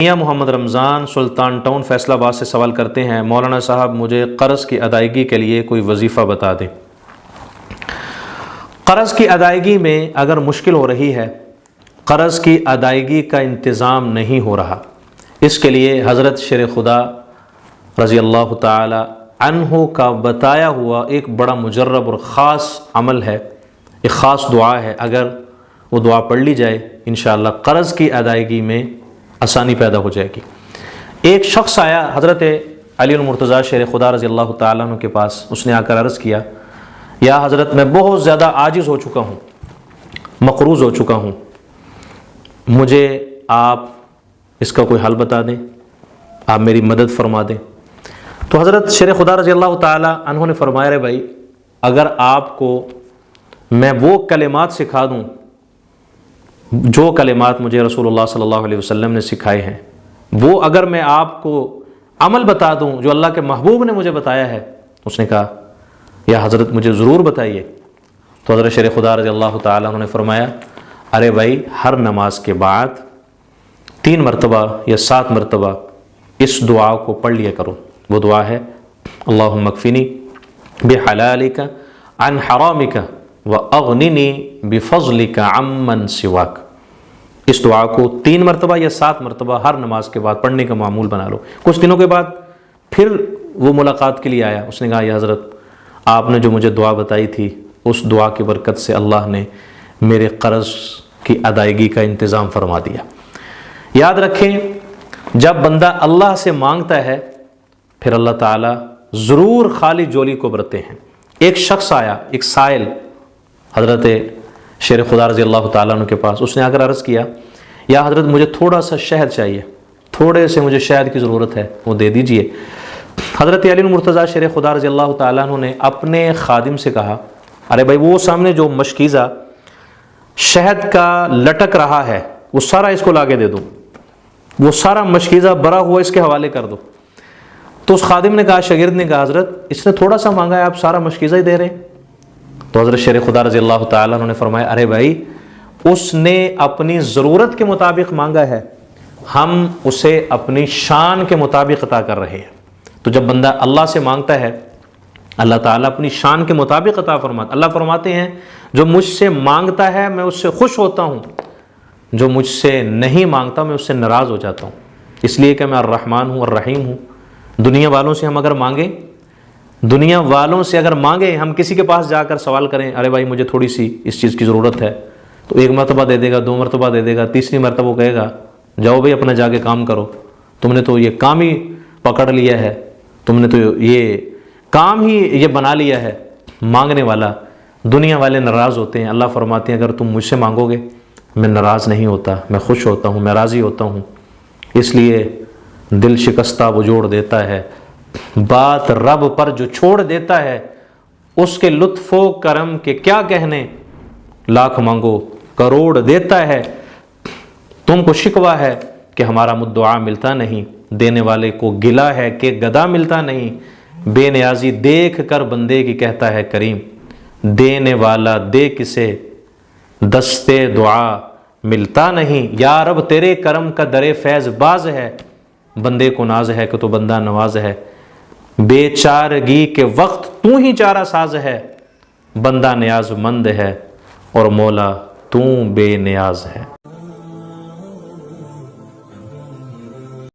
میاں محمد رمضان سلطان ٹاؤن فیصل آباد سے سوال کرتے ہیں، مولانا صاحب مجھے قرض کی ادائیگی کے لیے کوئی وظیفہ بتا دیں۔ قرض کی ادائیگی میں اگر مشکل ہو رہی ہے، قرض کی ادائیگی کا انتظام نہیں ہو رہا، اس کے لیے حضرت شیر خدا رضی اللہ تعالی عنہ کا بتایا ہوا ایک بڑا مجرب اور خاص عمل ہے، ایک خاص دعا ہے، اگر وہ دعا پڑھ لی جائے انشاءاللہ قرض کی ادائیگی میں آسانی پیدا ہو جائے گی۔ ایک شخص آیا حضرت علی المرتضیٰ شیر خدا رضی اللہ تعالیٰ عنہ کے پاس، اس نے آ کر عرض کیا، یا حضرت میں بہت زیادہ عاجز ہو چکا ہوں، مقروض ہو چکا ہوں، مجھے آپ اس کا کوئی حل بتا دیں، آپ میری مدد فرما دیں۔ تو حضرت شیر خدا رضی اللہ تعالیٰ عنہ نے فرمایا، رے بھائی اگر آپ کو میں وہ کلمات سکھا دوں جو کلمات مجھے رسول اللہ صلی اللہ علیہ وسلم نے سکھائے ہیں، وہ اگر میں آپ کو عمل بتا دوں جو اللہ کے محبوب نے مجھے بتایا ہے، اس نے کہا یا حضرت مجھے ضرور بتائیے۔ تو حضرت شیر خدا رضی اللہ تعالیٰ عنہ نے فرمایا، ارے بھائی ہر نماز کے بعد 3 مرتبہ یا 7 مرتبہ اس دعا کو پڑھ لیا کرو۔ وہ دعا ہے، اللہم اکفنی بحلالک عن حرامک واغننی بفضلک عمن سواک۔ اس دعا کو 3 مرتبہ یا 7 مرتبہ ہر نماز کے بعد پڑھنے کا معمول بنا لو۔ کچھ دنوں کے بعد پھر وہ ملاقات کے لیے آیا، اس نے کہا یا حضرت آپ نے جو مجھے دعا بتائی تھی، اس دعا کی برکت سے اللہ نے میرے قرض کی ادائیگی کا انتظام فرما دیا۔ یاد رکھیں، جب بندہ اللہ سے مانگتا ہے پھر اللہ تعالیٰ ضرور خالی جولی کو بھرتے ہیں۔ ایک شخص آیا، ایک سائل حضرت شیر خدا رضی اللہ تعالیٰ عنہ کے پاس، اس نے آ کر عرض کیا، یا حضرت مجھے تھوڑا سا شہد چاہیے، تھوڑے سے مجھے شہد کی ضرورت ہے، وہ دے دیجئے۔ حضرت علی المرتضیٰ شیر خدا رضی اللہ تعالیٰ عنہ نے اپنے خادم سے کہا، ارے بھائی وہ سامنے جو مشکیزہ شہد کا لٹک رہا ہے وہ سارا اس کو لا کے دے دو، وہ سارا مشکیزہ بھرا ہوا اس کے حوالے کر دو۔ تو اس خادم نے کہا، شاگرد نے کہا، حضرت اس نے تھوڑا سا مانگا ہے، آپ سارا مشکیزہ ہی دے رہے ہیں۔ تو حضرت شیر خدا رضی اللہ تعالیٰ عنہ نے فرمایا، ارے بھائی اس نے اپنی ضرورت کے مطابق مانگا ہے، ہم اسے اپنی شان کے مطابق عطا کر رہے ہیں۔ تو جب بندہ اللہ سے مانگتا ہے، اللہ تعالیٰ اپنی شان کے مطابق عطا فرماتا۔ اللہ فرماتے ہیں، جو مجھ سے مانگتا ہے میں اس سے خوش ہوتا ہوں، جو مجھ سے نہیں مانگتا میں اس سے ناراض ہو جاتا ہوں، اس لیے کہ میں الرحمن ہوں، الرحیم ہوں۔ دنیا والوں سے ہم اگر مانگیں، دنیا والوں سے اگر مانگیں، ہم کسی کے پاس جا کر سوال کریں، ارے بھائی مجھے تھوڑی سی اس چیز کی ضرورت ہے، تو 1 مرتبہ دے دے گا، 2 مرتبہ دے دے گا، تیسری مرتبہ وہ کہے گا جاؤ بھائی اپنا جا کے کام کرو، تم نے تو یہ کام ہی پکڑ لیا ہے، تم نے تو یہ کام ہی یہ بنا لیا ہے مانگنے والا۔ دنیا والے ناراض ہوتے ہیں، اللہ فرماتے ہیں اگر تم مجھ سے مانگو گے میں ناراض نہیں ہوتا، میں خوش ہوتا ہوں، میں راضی ہوتا ہوں۔ اس لیے دل شکستہ وہ جوڑ دیتا ہے، بات رب پر جو چھوڑ دیتا ہے اس کے لطف و کرم کے کیا کہنے، لاکھ مانگو کروڑ دیتا ہے۔ تم کو شکوہ ہے کہ ہمارا مدعا ملتا نہیں، دینے والے کو گلہ ہے کہ گدا ملتا نہیں۔ بے نیازی دیکھ کر بندے کی کہتا ہے کریم، دینے والا دے کسے دستے دعا ملتا نہیں۔ یا رب تیرے کرم کا در فیض باز ہے، بندے کو ناز ہے کہ تو بندہ نواز ہے۔ بے چارگی کے وقت تو ہی چارہ ساز ہے، بندہ نیاز مند ہے اور مولا تو بے نیاز ہے۔